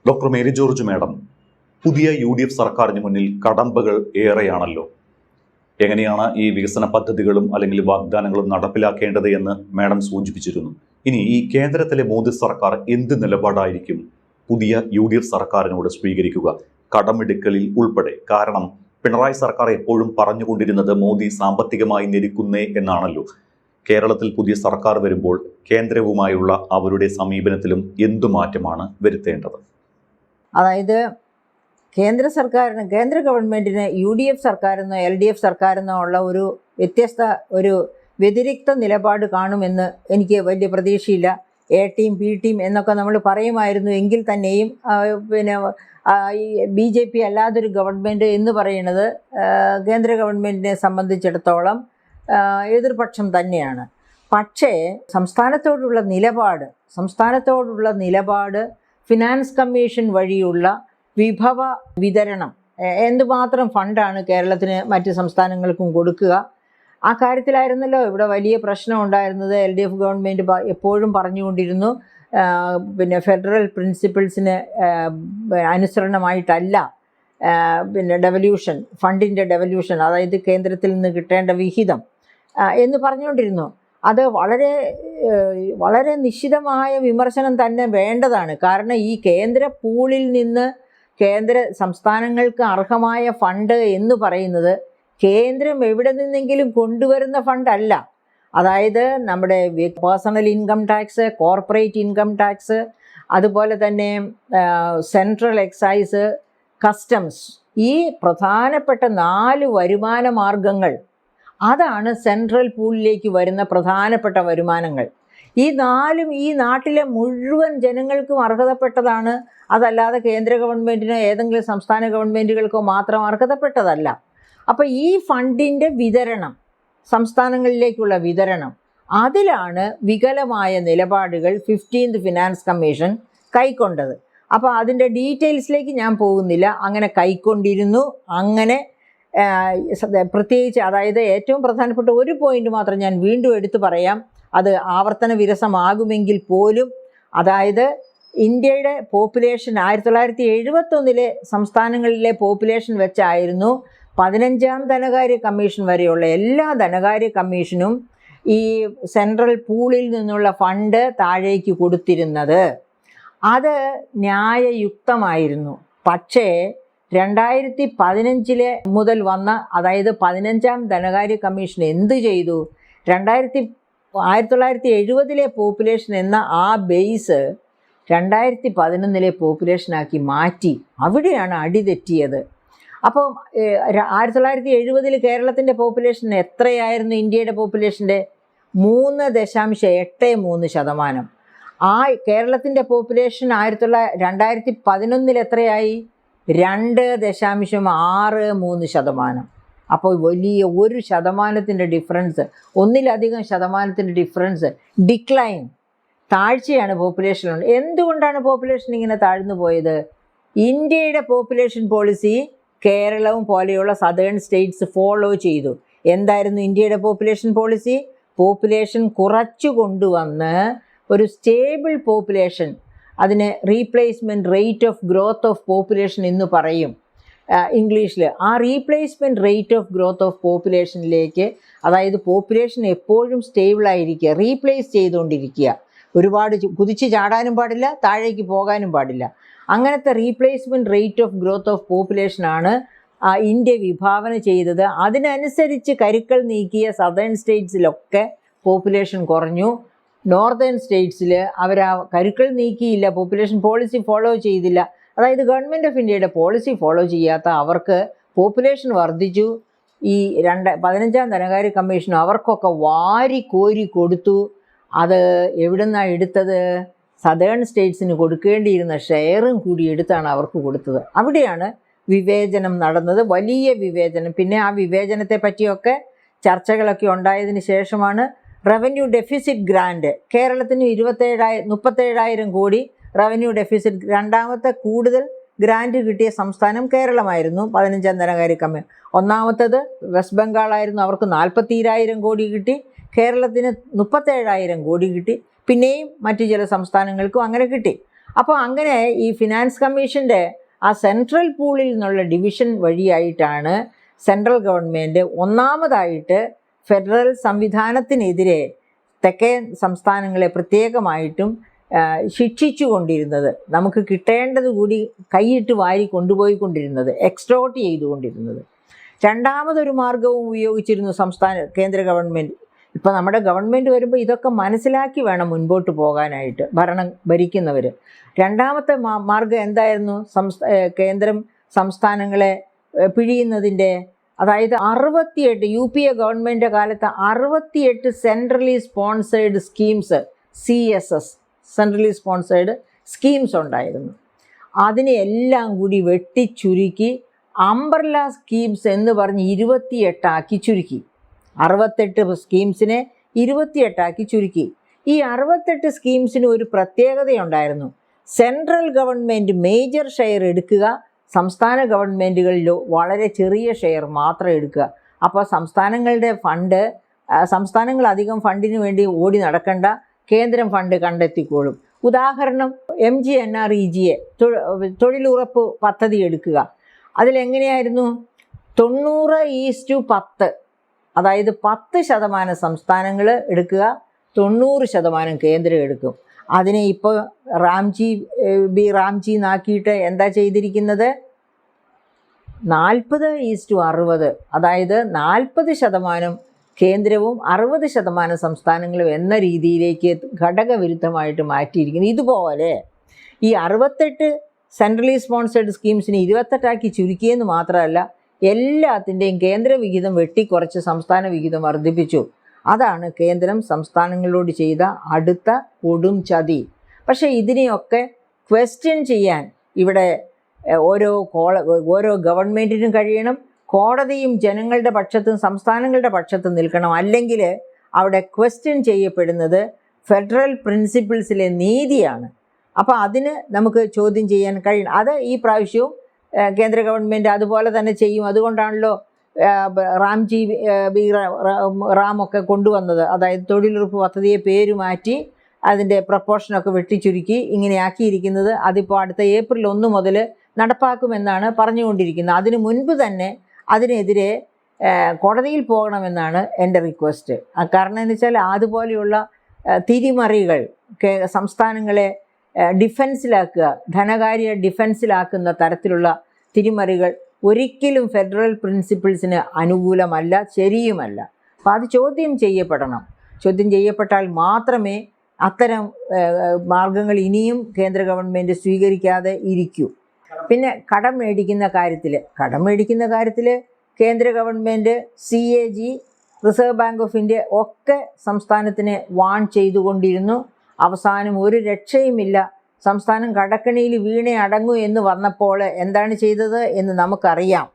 Doctor Mary George madam, പുതിയ UDF സർക്കാരിന് മുന്നിൽ കടമ്പകൾ ഏറെയാണല്ലോ. എങ്ങനെയാണ് ഈ വികസന പദ്ധതികളും അല്ലെങ്കിൽ വാഗ്ദാനങ്ങളും നടപ്പിലാക്കേണ്ടത് എന്ന് മാഡം സൂചിപ്പിച്ചിരുന്നു. ഇനി ഈ കേന്ദ്രത്തിലെ മോദി സർക്കാർ എന്ത് നിലപാടായിരിക്കും പുതിയ UDF സർക്കാരിനോട് സ്വീകരിക്കുക, കടമെടുക്കലിൽ ഉൾപ്പെടെ? കാരണം പിണറായി സർക്കാർ എപ്പോഴും പറഞ്ഞുകൊണ്ടിരുന്നത് മോദി സാമ്പത്തികമായി ഞെരുക്കുന്നേ എന്നാണല്ലോ. കേരളത്തിൽ പുതിയ സർക്കാർ വരുമ്പോൾ കേന്ദ്രവുമായുള്ള അവരുടെ സമീപനത്തിലും എന്തു മാറ്റമാണ് വരുത്തേണ്ടത്? അതായത് കേന്ദ്ര ഗവൺമെൻറ്റിന് UDF സർക്കാരെന്നോ LDF സർക്കാരെന്നോ ഉള്ള ഒരു വ്യതിരിക്ത നിലപാട് കാണുമെന്ന് എനിക്ക് വലിയ പ്രതീക്ഷയില്ല. A ടീം B ടീം എന്നൊക്കെ നമ്മൾ പറയുമായിരുന്നു. എങ്കിൽ തന്നെയും ഈ BJP അല്ലാതൊരു ഗവൺമെൻറ് എന്ന് പറയുന്നത് കേന്ദ്ര ഗവൺമെൻറ്റിനെ സംബന്ധിച്ചിടത്തോളം എതിർപക്ഷം തന്നെയാണ്. പക്ഷേ സംസ്ഥാനത്തോടുള്ള നിലപാട് ഫിനാൻസ് കമ്മീഷൻ വഴിയുള്ള വിഭവ വിതരണം, എന്തുമാത്രം ഫണ്ടാണ് കേരളത്തിന് മറ്റ് സംസ്ഥാനങ്ങൾക്കും കൊടുക്കുക, ആ കാര്യത്തിലായിരുന്നല്ലോ ഇവിടെ വലിയ പ്രശ്നം ഉണ്ടായിരുന്നത്. LDF ഗവൺമെൻറ് എപ്പോഴും പറഞ്ഞുകൊണ്ടിരുന്നു ഫെഡറൽ പ്രിൻസിപ്പിൾസിന് അനുസരണമായിട്ടല്ല ഫണ്ടിൻ്റെ ഡെവല്യൂഷൻ, അതായത് കേന്ദ്രത്തിൽ നിന്ന് കിട്ടേണ്ട വിഹിതം എന്ന് പറഞ്ഞുകൊണ്ടിരുന്നു. അത് വളരെ നിശ്ചിതമായ വിമർശനം തന്നെ വേണ്ടതാണ്. കാരണം ഈ കേന്ദ്ര പൂളിൽ നിന്ന് കേന്ദ്ര സംസ്ഥാനങ്ങൾക്ക് അർഹമായ ഫണ്ട് എന്ന് പറയുന്നത് കേന്ദ്രം എവിടെ നിന്നെങ്കിലും കൊണ്ടുവരുന്ന ഫണ്ടല്ല. അതായത് നമ്മുടെ personal income tax, corporate income tax, അതുപോലെ തന്നെ സെൻട്രൽ എക്സൈസ്, കസ്റ്റംസ്, ഈ പ്രധാനപ്പെട്ട 4 വരുമാന മാർഗങ്ങൾ, അതാണ് സെൻട്രൽ പൂളിലേക്ക് വരുന്ന പ്രധാനപ്പെട്ട വരുമാനങ്ങൾ. ഈ 4ഉം ഈ നാട്ടിലെ മുഴുവൻ ജനങ്ങൾക്കും അർഹതപ്പെട്ടതാണ്. അതല്ലാതെ കേന്ദ്ര ഗവൺമെൻറ്റിനോ ഏതെങ്കിലും സംസ്ഥാന ഗവൺമെൻറ്റുകൾക്കോ മാത്രം അർഹതപ്പെട്ടതല്ല. അപ്പോൾ ഈ ഫണ്ടിൻ്റെ വിതരണം, സംസ്ഥാനങ്ങളിലേക്കുള്ള വിതരണം, അതിലാണ് വികലമായ നിലപാടുകൾ 15th ഫിനാൻസ് കമ്മീഷൻ കൈക്കൊണ്ടത്. അപ്പോൾ അതിൻ്റെ ഡീറ്റെയിൽസിലേക്ക് ഞാൻ പോകുന്നില്ല. അങ്ങനെ കൈക്കൊണ്ടിരുന്നു. അങ്ങനെ പ്രത്യേകിച്ച് അതായത് ഏറ്റവും പ്രധാനപ്പെട്ട ഒരു പോയിന്റ് മാത്രം ഞാൻ വീണ്ടും എടുത്തു പറയാം. അത് ആവർത്തന വിരസമാകുമെങ്കിൽ പോലും, അതായത് ഇന്ത്യയുടെ പോപ്പുലേഷൻ 1971 സംസ്ഥാനങ്ങളിലെ പോപ്പുലേഷൻ വെച്ചായിരുന്നു 15ാം ധനകാര്യ കമ്മീഷൻ വരെയുള്ള എല്ലാ ധനകാര്യ കമ്മീഷനും ഈ സെൻട്രൽ പൂളിൽ നിന്നുള്ള ഫണ്ട് താഴേക്ക് കൊടുത്തിരുന്നത്. അത് ന്യായയുക്തമായിരുന്നു. പക്ഷേ 2015 മുതൽ വന്ന, അതായത് 15ാം ധനകാര്യ കമ്മീഷൻ എന്ത് ചെയ്തു? 1970 പോപ്പുലേഷൻ എന്ന ആ ബേസ് 2011 പോപ്പുലേഷനാക്കി മാറ്റി. അവിടെയാണ് അടിതെറ്റിയത്. അപ്പോൾ 1970 കേരളത്തിൻ്റെ പോപ്പുലേഷൻ എത്രയായിരുന്നു? ഇന്ത്യയുടെ പോപ്പുലേഷൻ്റെ 3.83%. ആ കേരളത്തിൻ്റെ പോപ്പുലേഷൻ 2011 എത്രയായി? 2.63%. അപ്പോൾ വലിയ 1% ഡിഫറൻസ്, ഒന്നിലധികം ശതമാനത്തിൻ്റെ ഡിഫറൻസ്, ഡിക്ലൈൻ, താഴ്ചയാണ് പോപ്പുലേഷനുണ്ട്. എന്തുകൊണ്ടാണ് പോപ്പുലേഷൻ ഇങ്ങനെ താഴ്ന്നു പോയത്? ഇന്ത്യയുടെ പോപ്പുലേഷൻ പോളിസി കേരളവും പോലെയുള്ള സദേൺ സ്റ്റേറ്റ്സ് ഫോളോ ചെയ്തു. എന്തായിരുന്നു ഇന്ത്യയുടെ പോപ്പുലേഷൻ പോളിസി? പോപ്പുലേഷൻ കുറച്ചു കൊണ്ടുവന്ന് ഒരു സ്റ്റേബിൾ പോപ്പുലേഷൻ, അതിന് replacement rate of growth of population എന്ന് പറയും ഇംഗ്ലീഷിൽ. ആ replacement rate of growth of പോപ്പുലേഷനിലേക്ക്, അതായത് പോപ്പുലേഷൻ എപ്പോഴും സ്റ്റേബിളായിരിക്കുക, റീപ്ലേസ് ചെയ്തുകൊണ്ടിരിക്കുക, ഒരുപാട് കുതിച്ച് ചാടാനും പാടില്ല, താഴേക്ക് പോകാനും പാടില്ല. അങ്ങനത്തെ replacement rate of growth of പോപ്പുലേഷനാണ് ഇന്ത്യ വിഭാവന ചെയ്തത്. അതിനനുസരിച്ച് കരുക്കൾ നീക്കിയ സദേൺ സ്റ്റേറ്റ്സിലൊക്കെ പോപ്പുലേഷൻ കുറഞ്ഞു. നോർത്തേൺ സ്റ്റേറ്റ്സിൽ അവർ ആ കരുക്കൾ നീക്കിയില്ല, പോപ്പുലേഷൻ പോളിസി ഫോളോ ചെയ്തില്ല. അതായത് ഗവൺമെൻറ് ഓഫ് ഇന്ത്യയുടെ പോളിസി ഫോളോ ചെയ്യാത്ത അവർക്ക് പോപ്പുലേഷൻ വർദ്ധിച്ചു. ഈ 15ാം ധനകാര്യ കമ്മീഷൻ അവർക്കൊക്കെ വാരിക്കോരി കൊടുത്തു. അത് എവിടുന്നാണ് എടുത്തത്? സദേൺ സ്റ്റേറ്റ്സിന് കൊടുക്കേണ്ടിയിരുന്ന ഷെയറും കൂടി എടുത്താണ് അവർക്ക് കൊടുത്തത്. അവിടെയാണ് വിവേചനം നടന്നത്, വലിയ വിവേചനം. പിന്നെ ആ വിവേചനത്തെ പറ്റിയൊക്കെ ചർച്ചകളൊക്കെ ഉണ്ടായതിന് ശേഷമാണ് റവന്യൂ ഡെഫിസിറ്റ് ഗ്രാൻഡ് കേരളത്തിന് 37,000 കോടി റവന്യൂ ഡെഫിസിറ്റ്, രണ്ടാമത്തെ കൂടുതൽ ഗ്രാൻഡ് കിട്ടിയ സംസ്ഥാനം കേരളമായിരുന്നു 15ാം ധനകാര്യ കമ്മീഷൻ. ഒന്നാമത്തേത് വെസ്റ്റ് ബംഗാളായിരുന്നു, അവർക്ക് 42,000 കോടി കിട്ടി. കേരളത്തിന് 37,000 കോടി കിട്ടി. പിന്നെയും മറ്റു ചില സംസ്ഥാനങ്ങൾക്കും അങ്ങനെ കിട്ടി. അപ്പോൾ അങ്ങനെ ഈ ഫിനാൻസ് കമ്മീഷൻ്റെ ആ സെൻട്രൽ പൂളിൽ നിന്നുള്ള ഡിവിഷൻ വഴിയായിട്ടാണ് സെൻട്രൽ ഗവൺമെൻറ് ഒന്നാമതായിട്ട് ഫെഡറൽ സംവിധാനത്തിനെതിരെ തെക്കേ സംസ്ഥാനങ്ങളെ പ്രത്യേകമായിട്ടും ശിക്ഷിച്ചു കൊണ്ടിരുന്നത്, നമുക്ക് കിട്ടേണ്ടത് കൂടി കൈയിട്ട് വാരി കൊണ്ടുപോയിക്കൊണ്ടിരുന്നത്, എക്സ്ട്രോട്ട് ചെയ്തുകൊണ്ടിരുന്നത്. രണ്ടാമതൊരു മാർഗവും ഉപയോഗിച്ചിരുന്നു കേന്ദ്ര ഗവൺമെൻറ്. ഇപ്പോൾ നമ്മുടെ ഗവൺമെൻറ് വരുമ്പോൾ ഇതൊക്കെ മനസ്സിലാക്കി വേണം മുൻപോട്ട് പോകാനായിട്ട് ഭരിക്കുന്നവർ. രണ്ടാമത്തെ മാർഗം എന്തായിരുന്നു? കേന്ദ്രം സംസ്ഥാനങ്ങളെ പിഴിയുന്നതിൻ്റെ, അതായത് 68 UPA ഗവൺമെൻറ് കാലത്ത് 68 centrally sponsored schemes, CSS centrally sponsored schemes ഉണ്ടായിരുന്നു. അതിനെ എല്ലാം കൂടി വെട്ടിച്ചുരുക്കി അംബ്രല്ല സ്കീംസ് എന്ന് പറഞ്ഞ് 28 ആക്കി ചുരുക്കി. 68 സ്കീംസിനെ 28 ആക്കി ചുരുക്കി. ഈ 68 സ്കീംസിന് ഒരു പ്രത്യേകതയുണ്ടായിരുന്നു. സെൻട്രൽ ഗവൺമെൻറ് മേജർ ഷെയർ എടുക്കുക, സംസ്ഥാന ഗവൺമെൻറ്റുകളിൽ വളരെ ചെറിയ ഷെയർ മാത്രം എടുക്കുക. അപ്പോൾ സംസ്ഥാനങ്ങൾ അധികം ഫണ്ടിന് വേണ്ടി ഓടി നടക്കണ്ട, കേന്ദ്രം ഫണ്ട് കണ്ടെത്തിക്കോളും. ഉദാഹരണം MGNREGA തൊഴിലുറപ്പ് പദ്ധതി എടുക്കുക. അതിലെങ്ങനെയായിരുന്നു? 90:10, അതായത് 10% സംസ്ഥാനങ്ങൾ എടുക്കുക, 90% കേന്ദ്രം എടുക്കും. അതിനെ ഇപ്പോൾ റാംജി നാക്കിയിട്ട് എന്താ ചെയ്തിരിക്കുന്നത്? 40:60, അതായത് 40% കേന്ദ്രവും 60% സംസ്ഥാനങ്ങളും എന്ന രീതിയിലേക്ക് ഘടകവിരുദ്ധമായിട്ട് മാറ്റിയിരിക്കുന്നു. ഇതുപോലെ ഈ 68 സെൻട്രലി സ്പോൺസേഡ് സ്കീംസിന് 28 ആക്കി ചുരുക്കിയെന്ന് മാത്രമല്ല, എല്ലാത്തിൻ്റെയും കേന്ദ്ര വിഹിതം വെട്ടിക്കുറച്ച് സംസ്ഥാന വിഹിതം വർദ്ധിപ്പിച്ചു. അതാണ് കേന്ദ്രം സംസ്ഥാനങ്ങളോട് ചെയ്ത അടുത്ത കൊടും ചതി. പക്ഷേ ഇതിനെയൊക്കെ ക്വസ്റ്റ്യൻ ചെയ്യാൻ ഇവിടെ ഓരോ ഗവൺമെൻറ്റിനും കഴിയണം. കോടതിയും ജനങ്ങളുടെ പക്ഷത്തും സംസ്ഥാനങ്ങളുടെ പക്ഷത്തും നിൽക്കണം. അല്ലെങ്കിൽ അവിടെ ക്വസ്റ്റ്യൻ ചെയ്യപ്പെടുന്നത് ഫെഡറൽ പ്രിൻസിപ്പിൾസിലെ നീതിയാണ്. അപ്പോൾ അതിന് നമുക്ക് ചോദ്യം ചെയ്യാൻ കഴിയണം. അത് ഈ പ്രാവശ്യവും കേന്ദ്ര ഗവൺമെൻറ് അതുപോലെ തന്നെ ചെയ്യും. അതുകൊണ്ടാണല്ലോ റാമൊക്കെ കൊണ്ടുവന്നത്. അതായത് തൊഴിലുറപ്പ് പദ്ധതിയെ പേര് മാറ്റി അതിൻ്റെ പ്രപ്പോർഷനൊക്കെ വെട്ടിച്ചുരുക്കി ഇങ്ങനെ ആക്കിയിരിക്കുന്നത്. അതിപ്പോൾ അടുത്ത ഏപ്രിൽ 1 മുതൽ നടപ്പാക്കുമെന്നാണ് പറഞ്ഞുകൊണ്ടിരിക്കുന്നത്. അതിനു മുൻപ് തന്നെ അതിനെതിരെ കോടതിയിൽ പോകണമെന്നാണ് എൻ്റെ റിക്വസ്റ്റ്. കാരണം എന്ന് വെച്ചാൽ അതുപോലെയുള്ള തിരിമറികൾ സംസ്ഥാനങ്ങളെ ഡിഫൻസിലാക്കുക, ധനകാര്യ ഡിഫൻസിലാക്കുന്ന തരത്തിലുള്ള തിരിമറികൾ ഒരിക്കലും ഫെഡറൽ പ്രിൻസിപ്പിൾസിന് അനുകൂലമല്ല, ശരിയുമല്ല. അപ്പോൾ അത് ചോദ്യം ചെയ്യപ്പെടണം. ചോദ്യം ചെയ്യപ്പെട്ടാൽ മാത്രമേ അത്തരം മാർഗങ്ങൾ ഇനിയും കേന്ദ്ര ഗവൺമെൻറ് സ്വീകരിക്കാതെ ഇരിക്കൂ. പിന്നെ കടം മേടിക്കുന്ന കാര്യത്തിൽ കേന്ദ്ര government, CAG, reserve bank of India ഒക്കെ സംസ്ഥാനത്തിനെ വാൺ ചെയ്തുകൊണ്ടിരുന്നു. അവസാനം ഒരു രക്ഷയുമില്ല, സംസ്ഥാനം കടക്കണിയിൽ വീണേ അടങ്ങൂ എന്ന് വന്നപ്പോൾ എന്താണ് ചെയ്തത് എന്ന് നമുക്കറിയാം.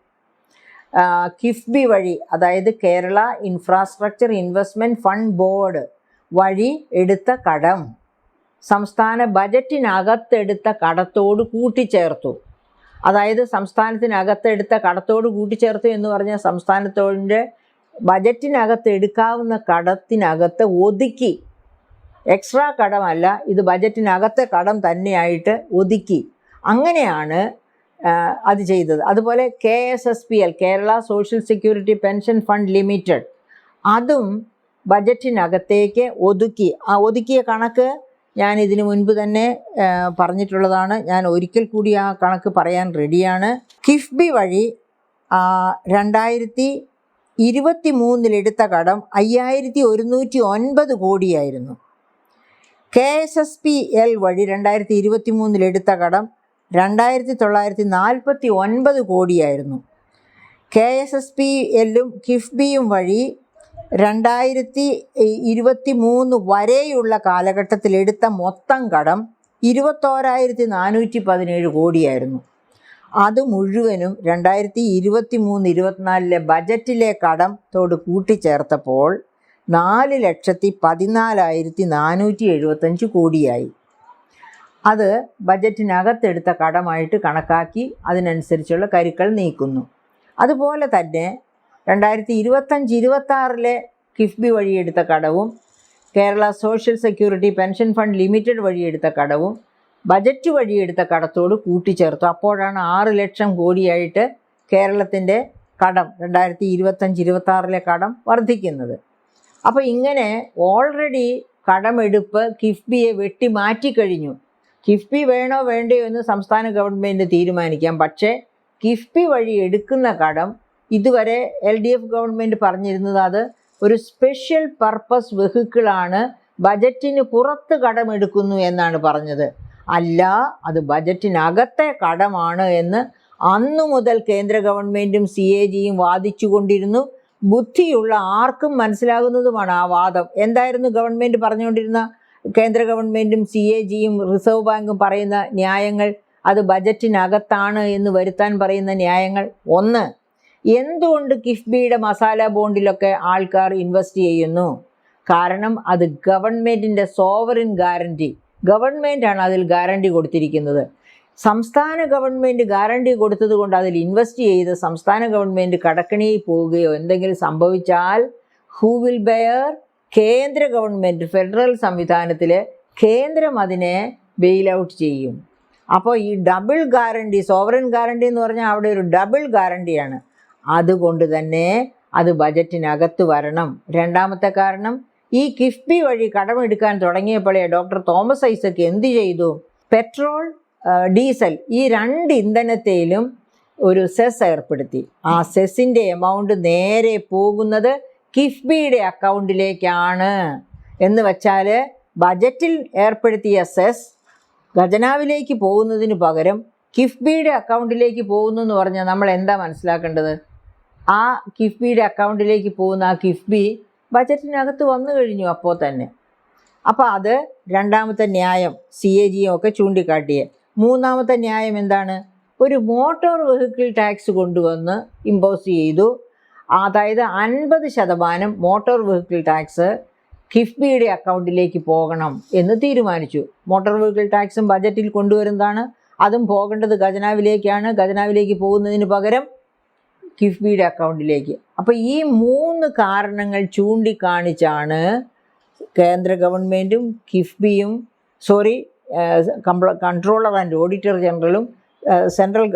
കിഫ്ബി വഴി, അതായത് Kerala infrastructure investment fund board വഴി എടുത്ത കടം സംസ്ഥാന ബജറ്റിനകത്തെടുത്ത കടത്തോട് കൂട്ടിച്ചേർത്തു. അതായത് സംസ്ഥാനത്തിനകത്തെടുത്ത കടത്തോട് കൂട്ടിച്ചേർത്തു എന്ന് പറഞ്ഞാൽ സംസ്ഥാനത്തോടെ ബജറ്റിനകത്ത് എടുക്കാവുന്ന കടത്തിനകത്ത് ഒതുക്കി. എക്സ്ട്രാ കടമല്ല, ഇത് ബജറ്റിനകത്തെ കടം തന്നെയായിട്ട് ഒതുക്കി. അങ്ങനെയാണ് അത് ചെയ്തത്. അതുപോലെ KSSPL, Kerala social security pension fund limited, അതും ബജറ്റിനകത്തേക്ക് ഒതുക്കി. ആ ഒതുക്കിയ കണക്ക് ഞാൻ ഇതിനു മുൻപ് തന്നെ പറഞ്ഞിട്ടുള്ളതാണ്. ഞാൻ ഒരിക്കൽ കൂടി ആ കണക്ക് പറയാൻ റെഡിയാണ്. കിഫ്ബി വഴി 2023 എടുത്ത കടം 5109 കോടിയായിരുന്നു. KSSPL വഴി 2023 എടുത്ത കടം 2949 കോടിയായിരുന്നു. KSSPLും കിഫ്ബിയും വഴി 2023 വരെയുള്ള കാലഘട്ടത്തിൽ എടുത്ത മൊത്തം കടം 21,417 കോടിയായിരുന്നു. അത് മുഴുവനും 2023-24 ബജറ്റിലെ കടത്തോട് കൂട്ടിച്ചേർത്തപ്പോൾ 4,14,475 കോടിയായി. അത് ബജറ്റിനകത്തെടുത്ത കടമായിട്ട് കണക്കാക്കി അതിനനുസരിച്ചുള്ള കരുക്കൾ നീക്കുന്നു. അതുപോലെ തന്നെ 2025-26 കിഫ്ബി വഴിയെടുത്ത കടവും Kerala social security pension fund limited വഴിയെടുത്ത കടവും ബജറ്റ് വഴി എടുത്ത കടത്തോട് കൂട്ടിച്ചേർത്തു. അപ്പോഴാണ് 6 ലക്ഷം കോടിയായിട്ട് കേരളത്തിൻ്റെ കടം 2025-26 കടം വർദ്ധിക്കുന്നത്. അപ്പോൾ ഇങ്ങനെ ഓൾറെഡി കടമെടുപ്പ് കിഫ്ബിയെ വെട്ടി മാറ്റിക്കഴിഞ്ഞു. കിഫ്ബി വേണോ വേണ്ടയോ എന്ന് സംസ്ഥാന ഗവൺമെൻറ് തീരുമാനിക്കാം. പക്ഷേ കിഫ്ബി വഴി എടുക്കുന്ന കടം ഇതുവരെ LDF ഗവൺമെൻറ് പറഞ്ഞിരുന്നത് അത് ഒരു സ്പെഷ്യൽ പർപ്പസ് വെഹിക്കിളാണ്, ബജറ്റിന് പുറത്ത് കടമെടുക്കുന്നു എന്നാണ് പറഞ്ഞത്. അല്ല, അത് ബജറ്റിനകത്തെ കടമാണ് എന്ന് അന്നു മുതൽ കേന്ദ്ര ഗവൺമെൻറ്റും CAGയും വാദിച്ചു കൊണ്ടിരുന്നു. ബുദ്ധിയുള്ള ആർക്കും മനസ്സിലാകുന്നതുമാണ് ആ വാദം. എന്തായിരുന്നു ഗവൺമെൻറ് പറഞ്ഞുകൊണ്ടിരുന്ന, കേന്ദ്ര ഗവൺമെൻറ്റും CAGയും റിസർവ് ബാങ്കും പറയുന്ന ന്യായങ്ങൾ? അത് ബജറ്റിനകത്താണ് എന്ന് വരുത്താൻ പറയുന്ന ന്യായങ്ങൾ. ഒന്ന്, എന്തുകൊണ്ട് കിഫ്ബിയുടെ മസാല ബോണ്ടിലൊക്കെ ആൾക്കാർ ഇൻവെസ്റ്റ് ചെയ്യുന്നു? കാരണം അത് ഗവൺമെൻറ്റിൻ്റെ സോവറിൻ ഗ്യാരണ്ടി, ഗവൺമെൻറ്റാണ് അതിൽ ഗ്യാരണ്ടി കൊടുത്തിരിക്കുന്നത്. സംസ്ഥാന ഗവൺമെൻറ് ഗ്യാരണ്ടി കൊടുത്തത് കൊണ്ട് അതിൽ ഇൻവെസ്റ്റ് ചെയ്ത് സംസ്ഥാന ഗവൺമെൻറ് കടക്കണിയിൽ പോവുകയോ എന്തെങ്കിലും സംഭവിച്ചാൽ ഹൂ വിൽ ബെയർ? കേന്ദ്ര ഗവൺമെൻറ്, ഫെഡറൽ സംവിധാനത്തിൽ കേന്ദ്രം അതിനെ ബെയിൽ ഔട്ട് ചെയ്യും. അപ്പോൾ ഈ ഡബിൾ ഗ്യാരണ്ടി, സോവറിൻ ഗ്യാരണ്ടി എന്ന് പറഞ്ഞാൽ അവിടെ ഒരു ഡബിൾ ഗ്യാരണ്ടിയാണ്. അതുകൊണ്ട് തന്നെ അത് ബജറ്റിനകത്ത് വരണം. രണ്ടാമത്തെ കാരണം, ഈ കിഫ്ബി വഴി കടമെടുക്കാൻ തുടങ്ങിയപ്പോഴേ ഡോക്ടർ തോമസ് ഐസക് എന്ത് ചെയ്തു? പെട്രോൾ, ഡീസൽ ഈ 2 ഇന്ധനത്തിലും ഒരു സെസ് ഏർപ്പെടുത്തി. ആ സെസ്സിൻ്റെ എമൗണ്ട് നേരെ പോകുന്നത് കിഫ്ബിയുടെ അക്കൗണ്ടിലേക്കാണ്. എന്ന് വച്ചാൽ ബജറ്റിൽ ഏർപ്പെടുത്തിയ സെസ് ഖജനാവിലേക്ക് പോകുന്നതിന് പകരം കിഫ്ബിയുടെ അക്കൗണ്ടിലേക്ക് പോകുന്നു എന്ന് പറഞ്ഞാൽ നമ്മൾ എന്താ മനസ്സിലാക്കേണ്ടത്? ആ കിഫ്ബിയുടെ അക്കൗണ്ടിലേക്ക് പോകുന്ന ആ കിഫ്ബി ബജറ്റിനകത്ത് വന്നു കഴിഞ്ഞു അപ്പോൾ തന്നെ. അപ്പോൾ അത് രണ്ടാമത്തെ ന്യായം CAGയും ഒക്കെ ചൂണ്ടിക്കാട്ടിയേ. മൂന്നാമത്തെ ന്യായം എന്താണ്? ഒരു മോട്ടോർ വെഹിക്കിൾ ടാക്സ് കൊണ്ടുവന്ന് ഇമ്പോസ് ചെയ്തു. അതായത് 50% മോട്ടോർ വെഹിക്കിൾ ടാക്സ് കിഫ്ബിയുടെ അക്കൗണ്ടിലേക്ക് പോകണം എന്ന് തീരുമാനിച്ചു. മോട്ടോർ വെഹിക്കിൾ ടാക്സും ബജറ്റിൽ കൊണ്ടുവരുന്നതാണ്, അതും പോകേണ്ടത് ഖജനാവിലേക്കാണ്. ഖജനാവിലേക്ക് പോകുന്നതിന് പകരം കിഫ്ബിയുടെ അക്കൗണ്ടിലേക്ക്. അപ്പോൾ ഈ 3 കാരണങ്ങൾ ചൂണ്ടിക്കാണിച്ചാണ് കേന്ദ്ര ഗവൺമെൻറ്റും കിഫ്ബിയും കൺട്രോളർ ആൻഡ് ഓഡിറ്റർ ജനറലും സെൻട്രൽ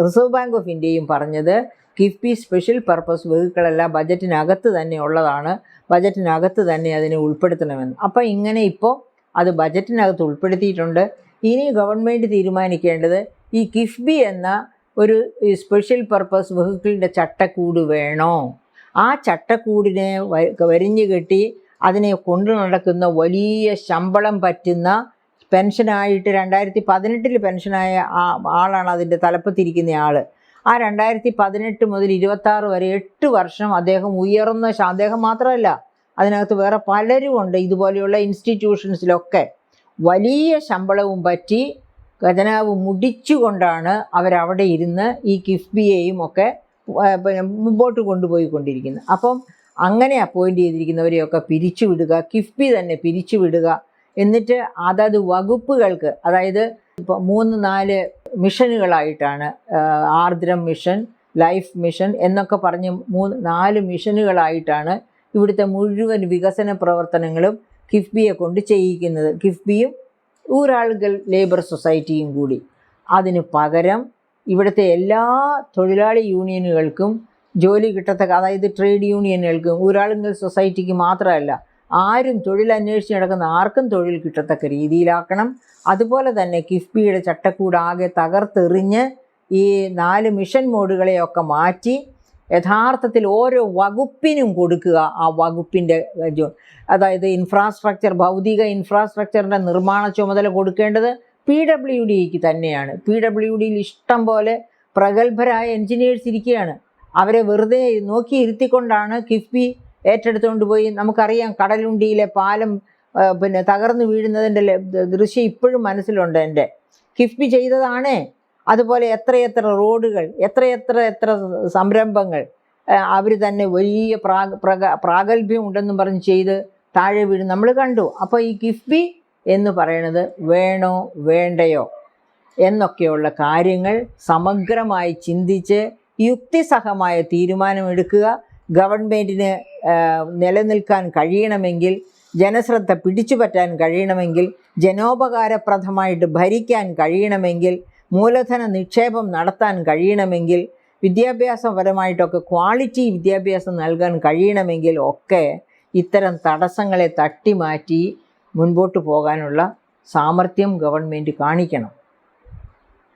റിസർവ് ബാങ്ക് ഓഫ് ഇന്ത്യയും പറഞ്ഞത് കിഫ്ബി സ്പെഷ്യൽ പർപ്പസ് വെഹിക്കിളല്ല, ബജറ്റിനകത്ത് തന്നെ ഉള്ളതാണ്, ബജറ്റിനകത്ത് തന്നെ അതിനെ ഉൾപ്പെടുത്തണമെന്ന്. അപ്പോൾ ഇങ്ങനെ ഇപ്പോൾ അത് ബജറ്റിനകത്ത് ഉൾപ്പെടുത്തിയിട്ടുണ്ട്. ഇനി ഗവൺമെൻറ് തീരുമാനിക്കേണ്ടത് ഈ കിഫ്ബി എന്ന ഒരു സ്പെഷ്യൽ പർപ്പസ് വെഹിക്കിളിൻ്റെ ചട്ടക്കൂട് വേണോ? ആ ചട്ടക്കൂടിനെ വരിഞ്ഞു കെട്ടി അതിനെ കൊണ്ടു നടക്കുന്ന വലിയ ശമ്പളം പറ്റുന്ന പെൻഷനായിട്ട് 2018 പെൻഷനായ ആളാണ് അതിൻ്റെ തലപ്പത്തിരിക്കുന്ന ആൾ. ആ 2018 മുതൽ 26 വരെ 8 വർഷം അദ്ദേഹം ഉയർന്ന, അദ്ദേഹം മാത്രമല്ല അതിനകത്ത് വേറെ പലരും ഉണ്ട് ഇതുപോലെയുള്ള ഇൻസ്റ്റിറ്റ്യൂഷൻസിലൊക്കെ വലിയ ശമ്പളവും പറ്റി ഖജനാവ് മുടിച്ചുകൊണ്ടാണ് അവരവിടെ ഇരുന്ന് ഈ കിഫ്ബിയെയും ഒക്കെ മുമ്പോട്ട് കൊണ്ടുപോയിക്കൊണ്ടിരിക്കുന്നത്. അപ്പം അങ്ങനെ അപ്പോയിൻ്റ് ചെയ്തിരിക്കുന്നവരെയൊക്കെ പിരിച്ചുവിടുക, കിഫ്ബി തന്നെ പിരിച്ചുവിടുക. എന്നിട്ട് അതത് വകുപ്പുകൾക്ക്, അതായത് ഇപ്പോൾ 3-4 മിഷനുകളായിട്ടാണ്, ആർദ്രം മിഷൻ, ലൈഫ് മിഷൻ എന്നൊക്കെ പറഞ്ഞ് 3-4 മിഷനുകളായിട്ടാണ് ഇവിടുത്തെ മുഴുവൻ വികസന പ്രവർത്തനങ്ങളും കിഫ്ബിയെ കൊണ്ട് ചെയ്യിക്കുന്നത്. കിഫ്ബിയും ഊരാളുകൾ ലേബർ സൊസൈറ്റിയും കൂടി. അതിന് പകരം ഇവിടുത്തെ എല്ലാ തൊഴിലാളി യൂണിയനുകൾക്കും ജോലി കിട്ടത്തക്ക, അതായത് ട്രേഡ് യൂണിയനുകൾക്കും ഊരാളുകൾ സൊസൈറ്റിക്ക് മാത്രമല്ല ആരും തൊഴിൽ അന്വേഷിച്ച് നടക്കുന്ന ആർക്കും തൊഴിൽ കിട്ടത്തക്ക രീതിയിലാക്കണം. അതുപോലെ തന്നെ കിഫ്ബിയുടെ ചട്ടക്കൂടാകെ തകർത്തെറിഞ്ഞ് ഈ 4 മിഷൻ മോഡുകളെയൊക്കെ മാറ്റി യഥാർത്ഥത്തിൽ ഓരോ വകുപ്പിനും കൊടുക്കുക. ആ വകുപ്പിൻ്റെ അതായത് ഇൻഫ്രാസ്ട്രക്ചർ, ഭൗതിക ഇൻഫ്രാസ്ട്രക്ചറിൻ്റെ നിർമ്മാണ ചുമതല കൊടുക്കേണ്ടത് PWDക്ക് തന്നെയാണ്. PWDയിൽ ഇഷ്ടം പോലെ പ്രഗത്ഭരായ എൻജിനീയേഴ്സ് ഇരിക്കുകയാണ്. അവരെ വെറുതെ നോക്കിയിരുത്തിക്കൊണ്ടാണ് കിഫ്ബി ഏറ്റെടുത്തുകൊണ്ട് പോയി. നമുക്കറിയാം കടലുണ്ടിയിലെ പാലം തകർന്നു വീഴുന്നതിൻ്റെ ദൃശ്യം ഇപ്പോഴും മനസ്സിലുണ്ട് എൻ്റെ. കിഫ്ബി ചെയ്തതാണേ. അതുപോലെ എത്രയെത്ര റോഡുകൾ, എത്ര സംരംഭങ്ങൾ അവർ തന്നെ വലിയ പ്രാഗൽഭ്യം ഉണ്ടെന്നും പറഞ്ഞ് ചെയ്ത് താഴെ വീഴും നമ്മൾ കണ്ടു. അപ്പോൾ ഈ കിഫ്ബി എന്ന് പറയുന്നത് വേണോ വേണ്ടയോ എന്നൊക്കെയുള്ള കാര്യങ്ങൾ സമഗ്രമായി ചിന്തിച്ച് യുക്തിസഹമായ തീരുമാനമെടുക്കുക. ഗവൺമെൻറ്റിന് നിലനിൽക്കാൻ കഴിയണമെങ്കിൽ ജനശ്രദ്ധ പിടിച്ചു പറ്റാൻ കഴിയണമെങ്കിൽ, ജനോപകാരപ്രദമായിട്ട് ഭരിക്കാൻ കഴിയണമെങ്കിൽ, മൂലധന നിക്ഷേപം നടത്താൻ കഴിയണമെങ്കിൽ, വിദ്യാഭ്യാസപരമായിട്ടൊക്കെ ക്വാളിറ്റി വിദ്യാഭ്യാസം നൽകാൻ കഴിയണമെങ്കിൽ ഒക്കെ ഇത്തരം തടസ്സങ്ങളെ തട്ടിമാറ്റി മുൻപോട്ട് പോകാനുള്ള സാമർഥ്യം ഗവൺമെൻറ് കാണിക്കണം.